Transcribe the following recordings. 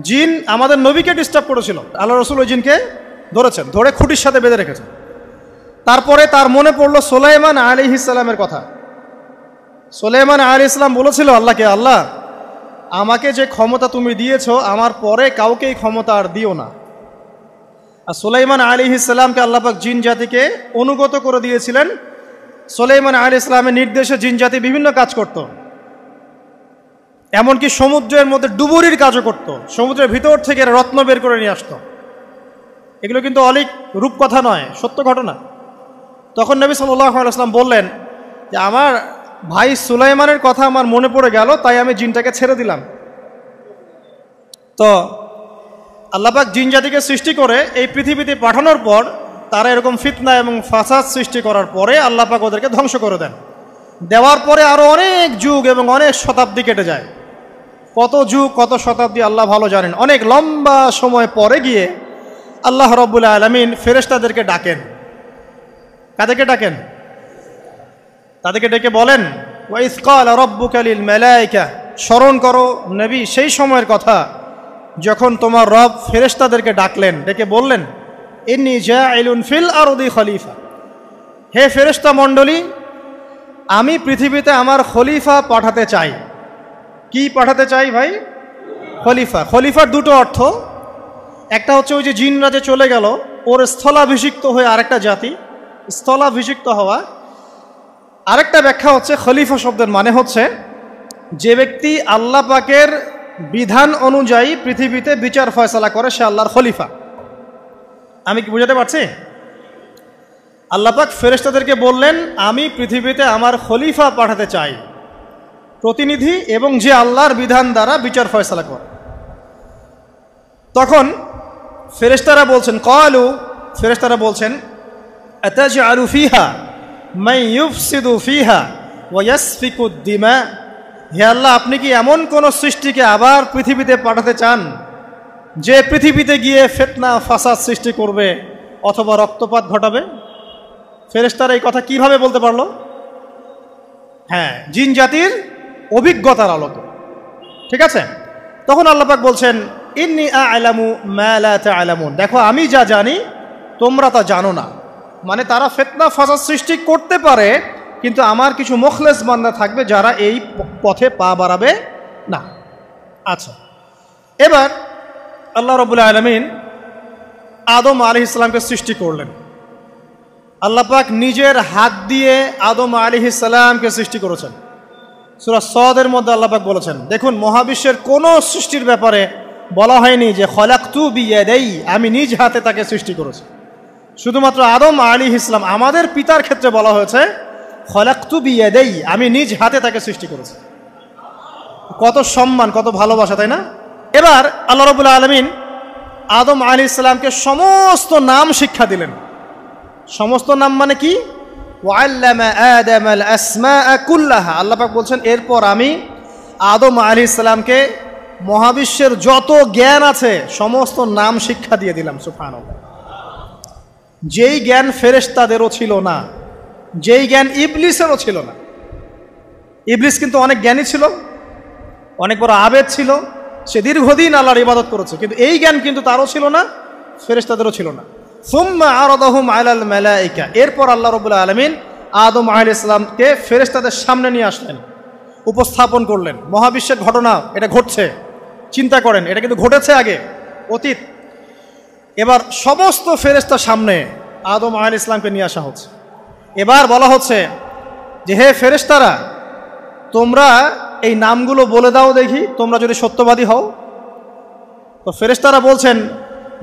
জিন আমাদের নবীকে ডিস্টার্ব করেছিল। আল্লাহ রসুল ওই জিনকে ধরেছেন, ধরে খুঁটির সাথে বেঁধে রেখেছেন। তারপরে তার মনে পড়ল সুলাইমান আলাইহিস সালামের কথা। সুলাইমান আলাইহিস সালাম বলেছিল আল্লাহকে, আল্লাহ আমাকে যে ক্ষমতা তুমি দিয়েছ আমার পরে কাউকে এই ক্ষমতা আর দিও না। আর সুলাইমান আলাইহিস সালামকে আল্লাহ পাক জিন জাতিকে অনুগত করে দিয়েছিলেন। সুলাইমান আলাইহিস সালামের নির্দেশে জিন জাতি বিভিন্ন কাজ করত, এমনকি সমুদ্রের মধ্যে ডুবুরির কাজও করত, সমুদ্রের ভিতর থেকে রত্ন বের করে নিয়ে আসতো। এগুলো কিন্তু অলিক রূপকথা নয়, সত্য ঘটনা। তখন নবী সাল্লাল্লাহু আলাইহি ওয়াসাল্লাম বললেন যে আমার ভাই সুলাইমানের কথা আমার মনে পড়ে গেল, তাই আমি জিনটাকে ছেড়ে দিলাম। তো আল্লাহ পাক জিন জাতিকে সৃষ্টি করে এই পৃথিবীতে পাঠানোর পর তারা এরকম ফিতনা এবং ফাসাদ সৃষ্টি করার পরে আল্লাহ পাক ওদেরকে ধ্বংস করে দেন। দেওয়ার পরে আরও অনেক যুগ এবং অনেক শতাব্দী কেটে যায়। কত যুগ কত শতাব্দী আল্লাহ ভালো জানেন। অনেক লম্বা সময় পরে গিয়ে আল্লাহ রাব্বুল আলামিন ফেরেশতাদেরকে ডাকেন। কাদেরকে ডাকেন? তাদেরকে ডেকে বলেন ওয়াইজ ক্বালা রাব্বুকা লিল মালায়েকা, স্মরণ করো নবী সেই সময়ের কথা যখন তোমার রব ফেরেশতাদেরকে ডাকলেন, ডেকে বললেন ইন্নী জাইলুন ফিল আরদি খলিফা, হে ফেরেশতা মণ্ডলী আমি পৃথিবীতে আমার খলিফা পাঠাতে চাই। কি পাঠাতে চাই ভাই? খলিফা। খলিফার দুটো অর্থ, একটা হচ্ছে ওই যে জিনরা যে চলে গেল ওর স্থলাভিষিক্ত হয়ে আরেকটা জাতি, স্থলাভিষিক্ত হওয়া। আরেকটা ব্যাখ্যা হচ্ছে খলিফা শব্দের মানে হচ্ছে যে ব্যক্তি আল্লাহ পাকের বিধান অনুযায়ী পৃথিবীতে বিচার ফয়সালা করে সে আল্লাহর খলিফা। আমি কি বুঝাতে পারছি? আল্লাহ পাক ফেরেশতাদেরকে বললেন আমি পৃথিবীতে আমার খলিফা পাঠাতে চাই, প্রতিনিধি এবং যে আল্লাহর বিধান দ্বারা বিচার ফয়সালা করে। তখন ফেরেশতারা বলছেন ক্বালু, ফেরেশতারা বলছেন আতাজআলু ফিহা মান ইউফসিদু ফিহা ওয়া ইয়াসফিকু দিমা, হে আল্লাহ আপনি কি এমন কোন সৃষ্টিকে আবার পৃথিবীতে পাঠাতে চান যে পৃথিবীতে গিয়ে ফিতনা ফাসাদ সৃষ্টি করবে অথবা রক্তপাত ঘটাবে? ফেরেশতারা এই কথা কিভাবে বলতে পারলো? হ্যাঁ, জিন জাতির অভিজ্ঞতার আলোকে। ঠিক আছে, তখন আল্লাহ পাক বলছেন ইন্নী আ'লামু মা লা তা'লামুন, দেখো আমি যা জানি তোমরা তা জানো না। মানে তারা ফিতনা ফাসাদ সৃষ্টি করতে পারে, কিন্তু আমার কিছু মুখলেস বান্দা থাকবে যারা এই পথে পা বাড়াবে না। আচ্ছা, এবার আল্লাহ রাব্বুল আলামিন আদম আলাইহিস সালামকে সৃষ্টি করলেন। আল্লাহ পাক নিজের হাত দিয়ে আদম আলাইহিস সালামকে সৃষ্টি করেছেন। সূরা সদের মধ্যে আল্লাহ পাক বলেছেন, দেখুন মহাবিশ্বের কোনো সৃষ্টির ব্যাপারে বলা হয়নি যে খলাকতু বিয়াদাই, আমি নিজ হাতে তাকে সৃষ্টি করেছি। শুধুমাত্র আদম আলাইহিস সালাম, আমাদের পিতার ক্ষেত্রে বলা হয়েছে খলাকতু বিয়াদাই, আমি নিজ হাতে তাকে সৃষ্টি করেছি। কত সম্মান, কত ভালোবাসা, তাই না? এবার আল্লাহ রাব্বুল আলামিন আদম আলাইহিস সালামকে সমস্ত নাম শিক্ষা দিলেন। সমস্ত নাম মানে কি? ওয়াল্লামা আদামাল আসমাআ কুল্লাহা, আল্লাহ পাক বলছেন এরপর আমি আদম আলাইহিস সালামকে মহাবিশ্বের যত জ্ঞান আছে সমস্ত নাম শিক্ষা দিয়ে দিলাম। সুবহানাল্লাহ। যেই জ্ঞান ফেরেশতাদেরও ছিল না, যেই জ্ঞান ইবলিসেরও ছিল না। ইবলিস কিন্তু অনেক জ্ঞানী ছিল, অনেক বড় আবেদ ছিল, সে দীর্ঘদিন আল্লাহর ইবাদত করেছে, কিন্তু এই জ্ঞান কিন্তু তারও ছিল না, ফেরেশতাদেরও ছিল না। সুম্মা আরাদাহুম আলাল মালাইকা, এরপর আল্লাহ রাব্বুল আলামিন আদম আলাইহিস সালামকে ফেরেশতাদের সামনে নিয়ে আসলেন, উপস্থাপন করলেন। মহাবিশ্বের ঘটনা, এটা ঘটছে, চিন্তা করেন, এটা কিন্তু ঘটেছে আগে, অতীত। এবার সমস্ত ফেরেশতার সামনে আদম আলাইহিস সালামকে নিয়ে আসা হচ্ছে। এবার বলা হচ্ছে যে হে ফেরেশতারা, তোমরা এই নামগুলো বলে দাও দেখি, তোমরা যদি সত্যবাদী হও। তো ফেরেশতারা বলছেন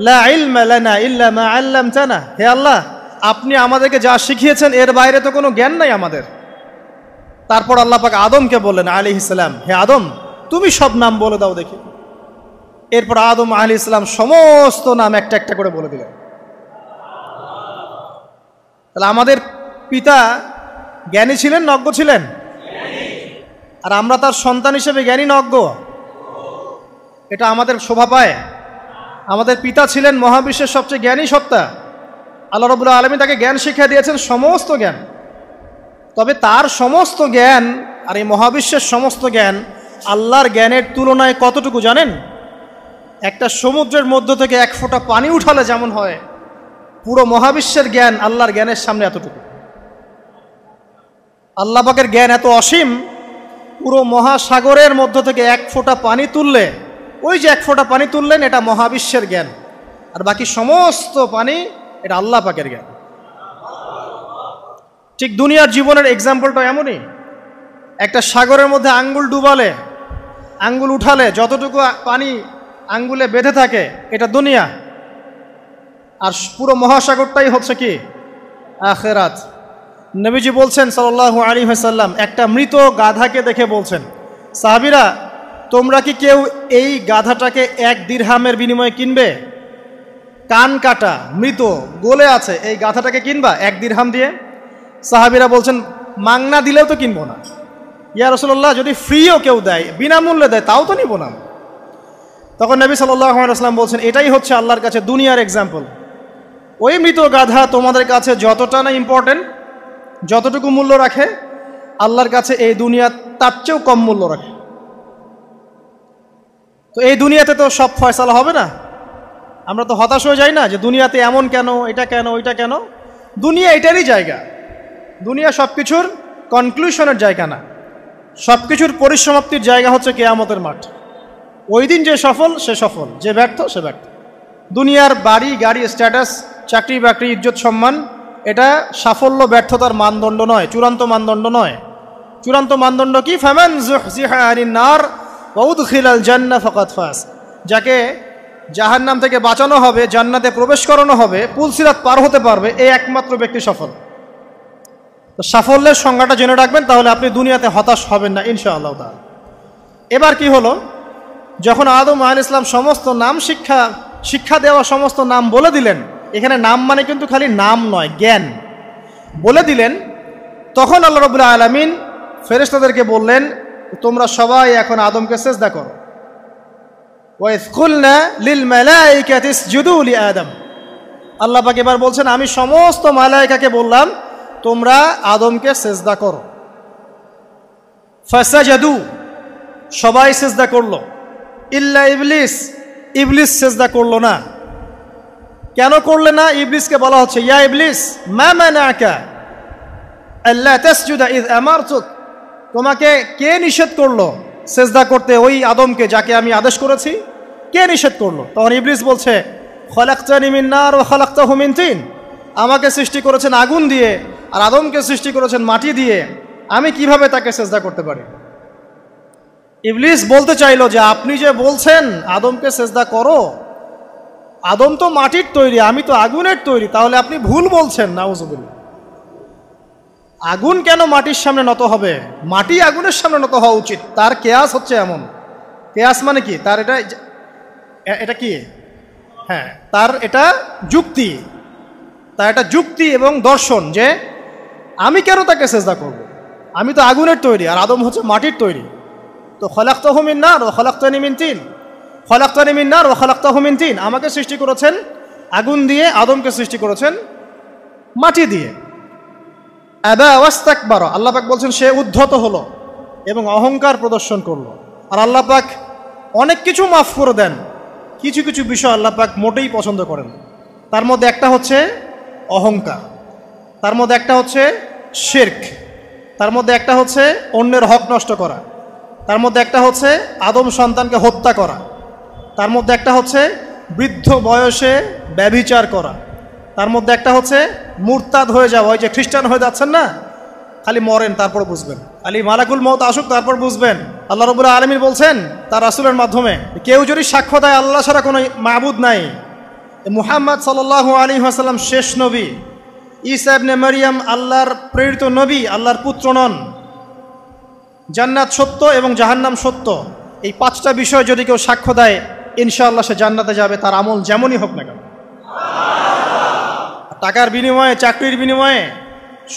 লা ইলমা লানা ইল্লা মা আল্লামতানা, হে আল্লাহ আপনি আমাদেরকে যা শিখিয়েছেন এর বাইরে তো কোনো জ্ঞান নাই আমাদের। তারপর আল্লাহ পাক আদমকে বললেন আলাইহিস সালাম, হে আদম তুমি সব নাম বলে দাও দেখি। এরপর আদম আলাইহিস সালাম সমস্ত নাম একটা একটা করে বলে দিলেন। তাহলে আমাদের পিতা জ্ঞানী ছিলেন না অজ্ঞ ছিলেন? আর আমরা তার সন্তান হিসেবে জ্ঞানী না অজ্ঞ? এটা আমাদের শোভা পায়? আমাদের পিতা ছিলেন মহাবিশ্বের সবচেয়ে জ্ঞানী সত্তা। আল্লাহ রাব্বুল আলামিন তাকে জ্ঞান শিক্ষা দিয়েছেন, সমস্ত জ্ঞান। তবে তার সমস্ত জ্ঞান আর এই মহাবিশ্বের সমস্ত জ্ঞান আল্লাহর জ্ঞানের তুলনায় কতটুকু জানেন? একটা সমুদ্রের মধ্য থেকে এক ফোঁটা পানি উঠালে যেমন হয়, পুরো মহাবিশ্বের জ্ঞান আল্লাহর জ্ঞানের সামনে এতটুকু। আল্লাহ পাকের জ্ঞান এত অসীম, পুরো মহাসাগরের মধ্য থেকে এক ফোঁটা পানি তুললে, ওই যে এক ফোঁটা পানি তুললেন, এটা মহাবিশ্বের জ্ঞান, আর বাকি সমস্ত পানি এটা আল্লাহ পাকের জ্ঞান। ঠিক দুনিয়ার জীবনের এক্সাম্পলটা এমনই। একটা সাগরের মধ্যে আঙ্গুল ডুবালে, আঙ্গুল উঠালে যতটুকু পানি আঙ্গুলে বেঁধে থাকে এটা দুনিয়া, আর পুরো মহাসাগরটাই হচ্ছে কি আখিরাত। নবীজি বলছেন সাল্লাল্লাহু আলাইহি ওয়াসাল্লাম, একটা মৃত গাধাকে দেখে বলছেন, সাহাবীরা তোমরা কি কেউ এই গাধাটাকে 1 দিরহামের বিনিময়ে কিনবে? কান কাটা, মৃত, গলে আছে, এই গাধাটাকে কিনবা 1 দিরহাম দিয়ে? সাহাবীরা বলছেন, মাংনা দিলেও তো কিনবো না। ইয়া রাসূলুল্লাহ, যদি ফ্রিও কেউ দেয়, বিনামূল্যে দেয়, তাও তো নিব না। তখন নবী সাল্লাল্লাহু আলাইহি ওয়াসাল্লাম বলছেন, এটাই হচ্ছে আল্লাহর কাছে দুনিয়ার এক্সাম্পল। ওই মৃত গাধা তোমাদের কাছে যতটা না ইম্পর্টেন্ট, যতটুকু মূল্য রাখে, আল্লাহর কাছে এই দুনিয়া তার চেয়েও কম মূল্য রাখে। তো এই দুনিয়াতে তো সব ফয়সালা হবে না। আমরা তো হতাশ হয়ে যাই না যে দুনিয়াতে এমন কেন, এটা কেন, ওইটা কেন। দুনিয়া এটারই জায়গা। দুনিয়া সব কিছুর কনক্লুশনের জায়গা না, সব কিছুর পরিসমাপ্তির জায়গা হচ্ছে কিয়ামতের মাঠ। ওই দিন যে সফল সে সফল, যে ব্যর্থ সে ব্যর্থ। দুনিয়ার বাড়ি গাড়ি, স্ট্যাটাস, চাকরি বাকরি, ইজ্জত সম্মান, এটা সাফল্য ব্যর্থতার মানদণ্ড নয়, চূড়ান্ত মানদণ্ড নয়। চূড়ান্ত মানদণ্ড কি? ফামান যুহজিহা আনিন নার ওয়া উদখিলাল জান্নাহ ফাকাদ ফাজ। যাকে জাহান্নাম থেকে বাঁচানো হবে, জান্নাতে প্রবেশ করানো হবে, পুলসিরাত পার হতে পারবে, এই একমাত্র ব্যক্তি সফল। তো সাফল্যের সংজ্ঞাটা জেনে রাখবেন, তাহলে আপনি দুনিয়াতে হতাশ হবেন না ইনশাআল্লাহ তাআলা। এবার কি হলো, যখন আদম আলাইহিস সালাম সমস্ত নাম শিক্ষা দেওয়া সমস্ত নাম বলে দিলেন, এখানে নাম মানে কিন্তু খালি নাম নয়, জ্ঞান বলে দিলেন, তখন আল্লাহ রাব্বুল আলামিন ফেরেশতাদেরকে বললেন, তোমরা সবাই এখন আদমকে সিজদা করো। ওয়াইয কুলনা লিল মালাইকাতি ইসজুদু লি আদম। আল্লাহ পাক এবার বলছেন, আমি সমস্ত মালায়েকাকে বললাম তোমরা আদমকে সিজদা করো। ফাসাজাদু, সবাই সিজদা করলো, ইল্লা ইবলিস, ইবলিস সিজদা করলো না। কেন করলে না? ইবলিসকে বলা হচ্ছে, ইয়া ইবলিস মা মানাকা আল্লা তাসজুদা ইয আমারতুক, তোমাকে কে নিষেধ করলো সিজদা করতে ওই আদমকে যাকে আমি আদেশ করেছি? কে নিষেধ করলো? তখন ইবলিস বলছে, খলাকতানি মিন নার ওয়া খলাকতাহু মিন তিন, আমাকে সৃষ্টি করেছেন আগুন দিয়ে আর আদমকে সৃষ্টি করেছেন মাটি দিয়ে, আমি কিভাবে তাকে সিজদা করতে পারি? ইবলিস বলতে চাইলো যে আপনি যে বলছেন আদমকে সিজদা করো, আদম তো মাটির তৈরি, আমি তো আগুনের তৈরি, তাহলে আপনি ভুল বলছেন। নাউজুবিল্লাহ। আগুন কেন মাটির সামনে নত হবে? মাটি আগুনের সামনে নত হওয়া উচিত। তার কেয়াস হচ্ছে এমন, কেয়াস মানে কি? তার এটা কি? হ্যাঁ, তার এটা যুক্তি, তার এটা যুক্তি এবং দর্শন যে আমি কেন তাকে সিজদা করব? আমি তো আগুনের তৈরি আর আদম হচ্ছে মাটির তৈরি। তো খলাকতাহু মিন নার ওয়া খলাকতানি মিন তিন, খলাকতানি মিন নার ওয়া খলাকতাহু মিন তিন, আমাকে সৃষ্টি করেছেন আগুন দিয়ে, আদমকে সৃষ্টি করেছেন মাটি দিয়ে। আবা ওয়াস্তাকবারা, আল্লাহ পাক বলছেন সে উদ্ধত হলো এবং অহংকার প্রদর্শন করলো। আর আল্লাহ পাক অনেক কিছু মাফ করে দেন, কিছু কিছু বিষয় আল্লাহ পাক মোটেই পছন্দ করেন। তার মধ্যে একটা হচ্ছে অহংকার, তার মধ্যে একটা হচ্ছে শিরক, তার মধ্যে একটা হচ্ছে অন্যের হক নষ্ট করা, তার মধ্যে একটা হচ্ছে আদম সন্তানকে হত্যা করা, তার মধ্যে একটা হচ্ছে বৃদ্ধ বয়সে ব্যভিচার করা, তার মধ্যে একটা হচ্ছে মুরতাদ হয়ে যাওয়া। ওই যে খ্রিস্টান হয়ে যাচ্ছেন না, খালি মরেন তারপর বুঝবেন, খালি মালাকুল মউত আসুক তারপর বুঝবেন। আল্লাহ রাব্বুল আলামিন বলছেন তার রাসূলের মাধ্যমে, কেউ যদি সাক্ষ্য দেয় আল্লাহ ছাড়া কোনো মাবুদ নাই, মুহাম্মদ সাল্লাল্লাহু আলাইহি ওয়াসাল্লাম শেষ নবী, ঈসা ইবনে মারইয়াম আল্লাহর প্রেরিত নবী, আল্লাহর পুত্র নন, জান্নাত সত্য এবং জাহান্নাম সত্য, এই 5টা বিষয় যদি কেউ সাক্ষ্য দেয় ইনশাআল্লাহ সে জান্নাতে যাবে, তার আমল যেমনই হোক না কেন। টাকার বিনিময়ে, চাকরির বিনিময়ে,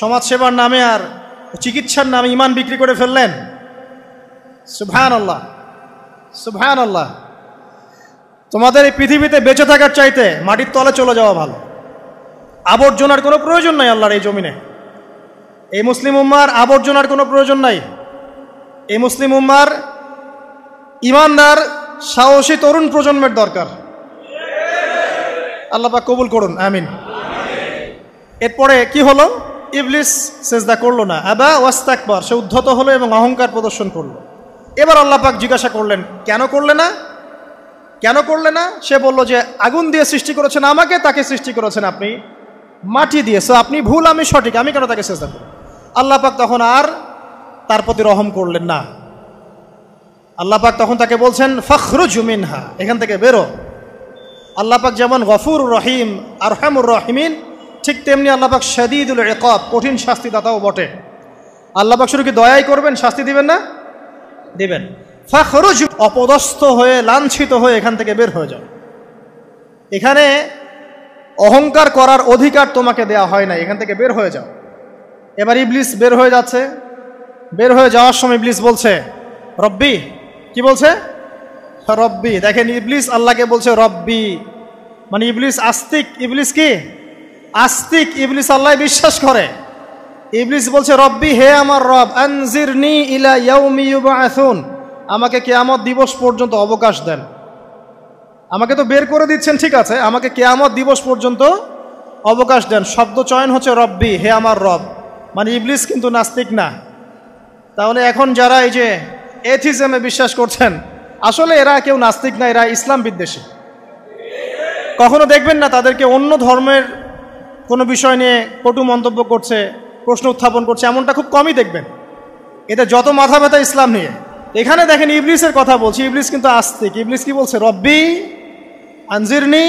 সমাজসেবার নামে আর চিকিৎসার নামে ইমান বিক্রি করে ফেললেন, সুবহানাল্লাহ সুবহানাল্লাহ। তোমাদের এই পৃথিবীতে বেঁচে থাকার চাইতে মাটির তলে চলে যাওয়া ভালো। আবর্জনার কোনো প্রয়োজন নাই আল্লাহর এই জমিনে। এই মুসলিম উম্মার আবর্জনার কোনো প্রয়োজন নাই। এই মুসলিম উম্মার ইমানদার সাহসী তরুণ প্রজন্মের দরকার। আল্লাহ পাক কবুল করুন, আমিন। এরপরে কি হলো? ইবলিস সিজদা করলো না, আবা ওয়াস্তাকবার, সে উদ্ধত হলো এবং অহংকার প্রদর্শন করলো। এবার আল্লাহ পাক জিজ্ঞাসা করলেন, কেন করলে না, কেন করলে না? সে বলল যে আগুন দিয়ে সৃষ্টি করেছেন আমাকে, তাকে সৃষ্টি করেছেন আপনি মাটি দিয়ে, সো আপনি ভুল আমি সঠিক, আমি কেন তাকে সিজদা করব? আল্লাহ পাক তখন আর তার প্রতি রহম করলেন না। আল্লাহ পাক তখন তাকে বলছেন ফখরুজ মিনহা, এখান থেকে বেরো। আল্লাহ পাক যেমন গফুর রহিম আরহামুর রহিমিন, ঠিক তেমনি আল্লাহ পাক শাদীদুল ইকাব, কঠিন শাস্তিদাতাও বটে। আল্লাহ পাক শুধু কি দয়াই করবেন, শাস্তি দিবেন না? দিবেন। ফখরুজ, অপদস্থ হয়ে লাঞ্ছিত হয়ে এখান থেকে বের হয়ে যাও। এখানে অহংকার করার অধিকার তোমাকে দেয়া হয় না, এখান থেকে বের হয়ে যাও। এবার ইবলিস বের হয়ে যাচ্ছে। বের হয়ে যাওয়ার সময় ইবলিস বলছে রব্বি, কি বলছে? রব্বি। দেখেন ইবলিস আল্লাহকে বলছে রব্বি, মানে ইবলিস আস্তিক। ইবলিস কি আস্তিক? ইবলিস আল্লাহ বিশ্বাস করে। ইবলিস বলছে রব্বি, হে আমার রব, আনজিরনি ইলা ইয়াউমি ইউবআসুন, আমাকে কিয়ামত দিবস পর্যন্ত অবকাশ দেন। আমাকে তো বের করে দিচ্ছেন, ঠিক আছে, আমাকে কিয়ামত দিবস পর্যন্ত অবকাশ দেন। শব্দ চয়ন হচ্ছে রব্বি, হে আমার রব, মানে ইবলিস কিন্তু নাস্তিক না। তাহলে এখন যারা এই যে এথিজমে বিশ্বাস করছেন, আসলে এরা কেউ নাস্তিক না, এরা ইসলাম বিদ্বেষী। কখনো দেখবেন না তাদেরকে অন্য ধর্মের কোনো বিষয় নিয়ে কটু মন্তব্য করছে, প্রশ্ন উত্থাপন করছে, এমনটা খুব কমই দেখবেন। এদের যত মাথা ব্যথা ইসলাম নিয়ে। এখানে দেখেন ইবলিসের কথা বলছি, ইবলিস কিন্তু আস্তিক। ইবলিস কি বলছে? রব্বি আনজিরনি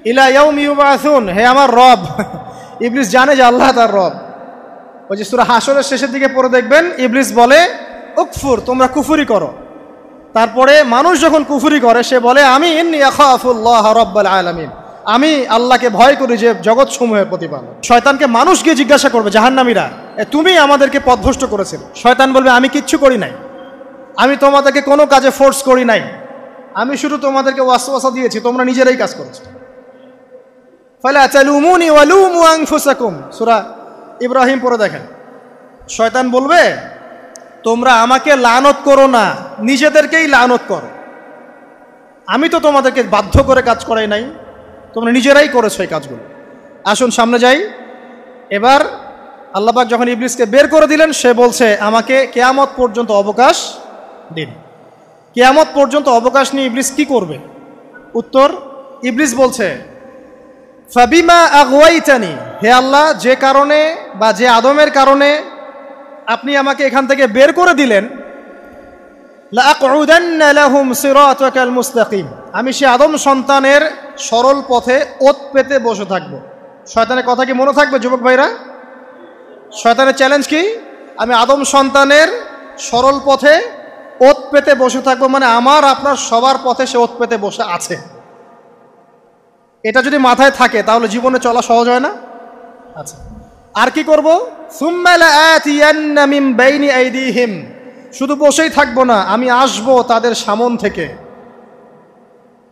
ইলা ইয়াউমি ইউবআসুন, হে আমার রব। ইবলিস জানে যে আল্লাহ তার রব। ওই যে সূরা হাশরের শেষের দিকে পড়ে দেখবেন ইবলিস বলে উকফুর, তোমরা কুফরি করো। তারপরে মানুষ যখন কুফরি করে সে বলে আমি ইন্নী আখাফুল্লাহ রাব্বাল আলামিন, আমি আল্লাহকে ভয় করি যে জগৎ সমূহের প্রতিপালক। শয়তানকে মানুষ গিয়ে জিজ্ঞাসা করবে, জাহান্নামীরা, তুমি আমাদেরকে পথভ্রষ্ট করেছিলে। শয়তান বলবে আমি কিচ্ছু করি নাই, আমি তোমাদেরকে কোনো কাজে ফোর্স করি নাই, আমি শুধু তোমাদেরকে ওয়াসওয়াসা দিয়েছি, তোমরা নিজেরাই কাজ করেছো। ফালা তালুমুনি ওয়ালুমু আনফুসাকুম, সূরা ইব্রাহিম পড়ে দেখেন। শয়তান বলবে তোমরা আমাকে লানত করো না, নিজেদেরকেই লানত করো, আমি তো তোমাদেরকে বাধ্য করে কাজ করাই নাই, তোমরা নিজেরাই করেছো এই কাজগুলো। আসুন সামনে যাই। এবার আল্লাহ পাক যখন ইবলিসকে বের করে দিলেন, সে বলছে আমাকে কিয়ামত পর্যন্ত অবকাশ দিন। কিয়ামত পর্যন্ত অবকাশ নিয়ে ইবলিস কি করবে? উত্তর, ইবলিস বলছে ফাবিমা আগওয়াইতানি, হে আল্লাহ, যে কারণে বা যে আদমের কারণে আপনি আমাকে এখান থেকে বের করে দিলেন, লাআকউদান্না লাহুম সিরাতাকাল মুস্তাকিম, আমি সে আদম সন্তানের সরল পথে ওত পেতে বসে থাকব। শয়তানের কথা কি মনে থাকবে যুবক ভাইরা? শয়তানের চ্যালেঞ্জ কি? আমি আদম সন্তানের সরল পথে ওত পেতে বসে থাকবো, মানে আমার আপনার সবার পথে সে ওত পেতে বসে আছে। এটা যদি মাথায় থাকে তাহলে জীবনে চলা সহজ হয় না? আচ্ছা, আর কি করব? সুম্মা লাআতিয়ান্না মিন বাইনি আইদিহিম, শুধু বসেই থাকবো না, আমি আসবো তাদের সামন থেকে,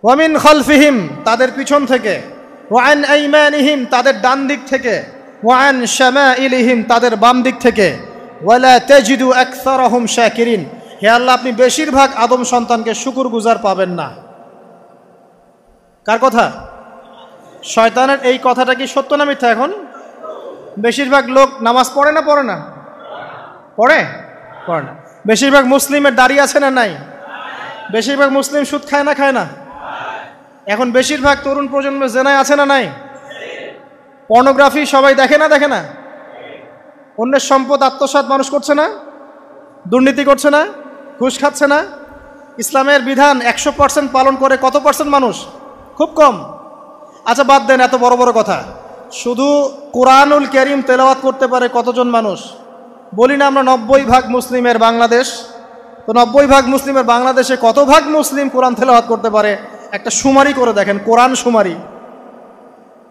ওয়া মিন খালফিহিম, তাদের পিছন থেকে, ওয়া আন আইমানিহিম, তাদের ডান দিক থেকে, ওয়া আন শামাইলিহিম, তাদের বাম দিক থেকে, ওয়ালা তাজিদু আকসারাহুম শাকিরিন, হে আল্লাহ, আপনি বেশিরভাগ আদম সন্তানকে শুকরগুজার পাবেন না। কার কথা? শয়তানের। এই কথাটা কি সত্য না মিথ্যা? এখন বেশিরভাগ লোক নামাজ পড়ে না পড়ে না? পড়ে না। বেশিরভাগ মুসলিমের দাড়ি আছে না নাই? বেশিরভাগ মুসলিম সুদ খায় না খায় না? এখন বেশিরভাগ তরুণ প্রজন্মের জেনায় আছে না নাই? পর্নোগ্রাফি সবাই দেখে না দেখে না? অন্যের সম্পদ আত্মসাৎ মানুষ করছে না? দুর্নীতি করছে না? ঘুষ খাচ্ছে না? ইসলামের বিধান 100% পালন করে কত পার্সেন্ট মানুষ? খুব কম। আচ্ছা বাদ দেন এত বড় বড় কথা, শুধু কোরআনুল কারীম তেলাওয়াত করতে পারে কতজন মানুষ? বলি না আমরা 90% মুসলিমের বাংলাদেশ, তো 90% মুসলিমের বাংলাদেশে কত ভাগ মুসলিম কোরআন তেলাওয়াত করতে পারে? একটা শুমারি করে দেখেন, কোরআন শুমারি,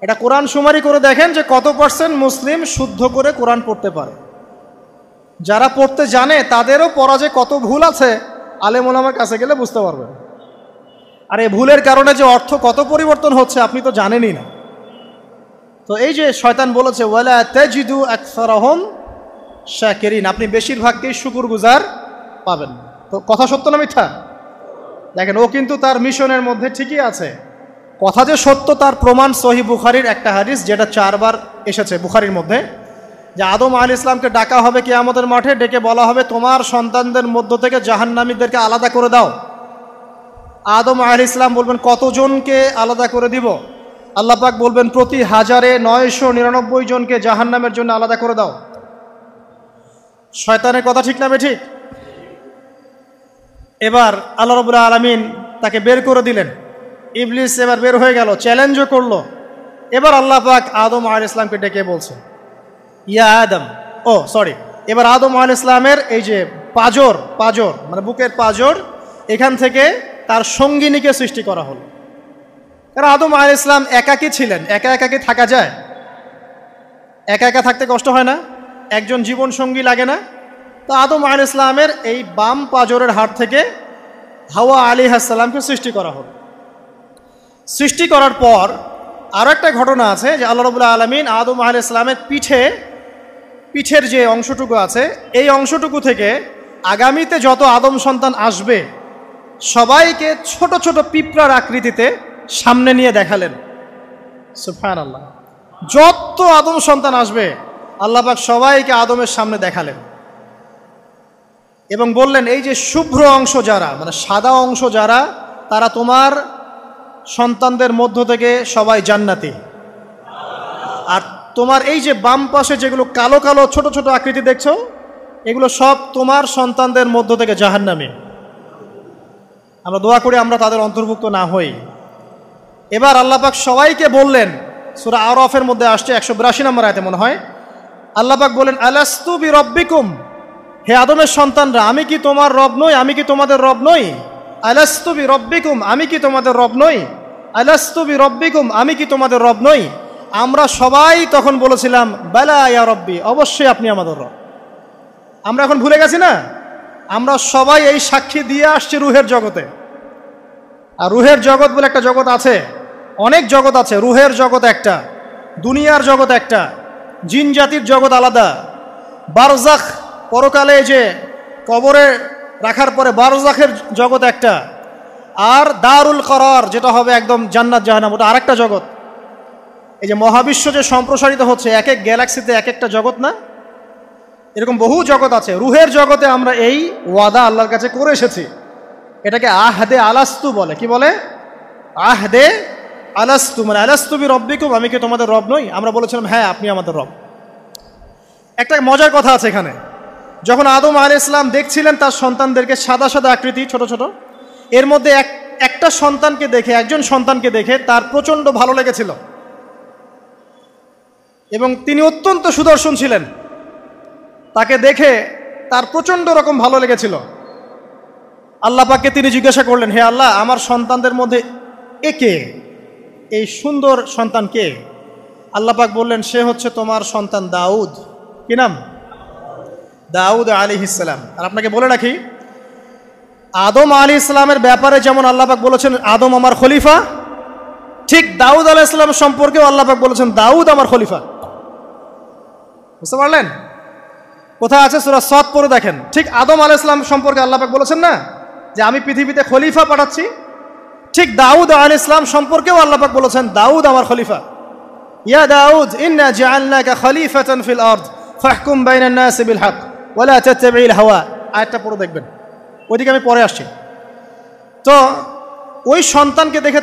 এটা কোরআন শুমারি করে দেখেন যে কত পার্সেন্ট মুসলিম শুদ্ধ করে কোরআন পড়তে পারে। যারা পড়তে জানে তাদেরও পড়া যে কত ভুল আছে, আলেম ওলামার কাছে গেলে বুঝতে পারবেন। আর এই ভুলের কারণে যে অর্থ কত পরিবর্তন হচ্ছে আপনি তো জানেনই না। তো এই যে শয়তান বলেছে ওয়ালা তাজিদু আকসারাহুম শাকিরিন, আপনি বেশিরভাগকেই শুকরগুজার পাবেন। তো কথা সত্য না মিথ্যা? দেখেন, ও কিন্তু তার মিশনের মধ্যে ঠিকই আছে। কথা যে সত্য তার প্রমাণ সহিহ বুখারীর একটা হাদিস, যেটা 4 বার এসেছে বুখারীর মধ্যে, যে আদম আলাইহিস সালামকে ডাকা হবে কিয়ামতের মাঠে, ডেকে বলা হবে তোমার সন্তানদের মধ্য থেকে জাহান্নামীদেরকে আলাদা করে দাও। আদম আলাইহিস সালাম বলবেন কতজনকে আলাদা করে দিব? আল্লাহ পাক বলবেন প্রতি 1099 জনকে জাহান্নামের জন্য আলাদা করে দাও। শয়তানের কথা ঠিক না বেঠিক? এবার আল্লাহ রাব্বুল আলামিন তাকে বের করে দিলেন। ইবলিস এবার বের হয়ে গেল, চ্যালেঞ্জও করলো। এবার আল্লাহ পাক আদম আলাইহিস সালামকে ডেকে বলছে ইয়া আদম, এবার আদম আলাইহিস সালামের এই যে পাজর মানে বুকের পাজর, এখান থেকে তার সঙ্গিনীকে সৃষ্টি করা হলো। কারণ আদম আলাইহিস সালাম একাকী ছিলেন, একা কি থাকা যায়? একা থাকতে কষ্ট হয় না? একজন জীবন সঙ্গী লাগে না? তো আদম আলাইহিস সালামের এই বাম পাজরের হাড় থেকে হাওয়া আলাইহিস সালামকে সৃষ্টি করা হলো। সৃষ্টি করার পর আরও একটা ঘটনা আছে যে আল্লাহ রাব্বুল আলামিন আদম আলাইহিস সালামের পিঠের যে অংশটুকু আছে, এই অংশটুকু থেকে আগামীতে যত আদম সন্তান আসবে সবাইকে ছোট ছোট পিঁপড়ার আকৃতিতে সামনে নিয়ে দেখালেন। সুবহানাল্লাহ। যত আদম সন্তান আসবে আল্লাহ পাক সবাইকে আদমের সামনে দেখালেন এবং বললেন এই যে শুভ্র অংশ যারা, মানে সাদা অংশ যারা, তারা তোমার সন্তানদের মধ্য থেকে সবাই জান্নাতি। আর তোমার এই যে বাম পাশে যেগুলো কালো কালো ছোট ছোট আকৃতি দেখছো, এগুলো সব তোমার সন্তানদের মধ্য থেকে জাহান্নামী। আমরা দোয়া করি আমরা তাদের অন্তর্ভুক্ত না হই। এবার আল্লাহ পাক সবাইকে বললেন, সূরা আরাফের মধ্যে আসছে 182 নম্বর আয়াতে মনে হয়, আল্লাহ পাক বলেন আলাস্তু বিরব্বিকুম, হে আদমের সন্তানরা আমি কি তোমার রব নই? আমি কি তোমাদের রব নই? আলাস্তু বিরব্বিকুম, আমি কি তোমাদের রব নই? আলাস্তু বিরব্বিকুম, আমি কি তোমাদের রব নই? আমরা সবাই তখন বলেছিলাম বালা ইয়া রব্বি, অবশ্যই আপনি আমাদের রব। আমরা এখন ভুলে গেছি না? আমরা সবাই এই সাক্ষী দিয়ে আসছি রুহের জগতে। আর রুহের জগৎ বলে একটা জগৎ আছে, অনেক জগৎ আছে। রুহের জগৎ একটা, দুনিয়ার জগৎ একটা, জিন জাতির জগৎ আলাদা, বারজাখ পরকালে যে কবরে রাখার পরে বারজাখের জগৎ একটা, আর দারুল করার যেটা হবে একদম জান্নাত জাহান্নাম, ওটা আরেকটা জগৎ। এই যে মহাবিশ্ব যে সম্প্রসারিত হচ্ছে, এক এক গ্যালাক্সিতে এক একটা জগৎ না, এরকম বহু জগৎ আছে। রুহের জগতে আমরা এই ওয়াদা আল্লাহর কাছে করে এসেছি। এটাকে আহদে আলাস্তু বলে। কি বলে? আহদে আলাস্তু, মানে আলাস্তু বিরব্বিকুম, আমি কি তোমাদের রব নই? আমরা বলেছিলাম হ্যাঁ আপনি আমাদের রব। একটা মজার কথা আছে এখানে, যখন আদম আলাইহিস সালাম দেখছিলেন তার সন্তানদেরকে সাদা সাদা আকৃতি ছোট ছোট, এর মধ্যে একটা সন্তানকে দেখে, একজন সন্তানকে দেখে তার প্রচণ্ড ভালো লেগেছিল এবং তিনি অত্যন্ত সুদর্শন ছিলেন। তাকে দেখে তার প্রচণ্ড রকম ভালো লেগেছিল। আল্লাহ পাককে তিনি জিজ্ঞাসা করলেন, হে আল্লাহ, আমার সন্তানদের মধ্যে একে, এই সুন্দর সন্তান কে? আল্লাহ পাক বললেন সে হচ্ছে তোমার সন্তান দাউদ। কি নাম? দাউদ আলাইহিস সালাম। আর আপনাকে বলে রাখি, আদম আলাইহিস সালামের ব্যাপারে যেমন আল্লাহ পাক বলেছেন আদম আমার খলিফা, ঠিক দাউদ আলাইহিস সালাম সম্পর্কেও আল্লাহ পাক বলেছেন দাউদ আমার খলিফা। বুঝতে পারলেন? কোথায় আছে? সূরা সাদ পড়ে দেখেন। ঠিক আদম আলাইহিস সালাম সম্পর্কে আল্লাহ পাক বলেছেন না যে আমি পৃথিবীতে খলিফা পাঠাচ্ছি, ঠিক দাউদ আলাইহিস সালাম সম্পর্কেও আল্লাহ পাক বলেছেন দাউদ আমার খলিফা। ইয়া দাউদ ইন্না জাআলনাকা খলিফাতান ফিল আরদ ফাহকুম বাইনান নাস বিল হক ওয়া লা তাত্তাবিল হাওয়া। আয়াতটা পড়ে দেখবেন, ওইদিকে আমি পরে আসছি। তো ওই সন্তানকে দেখে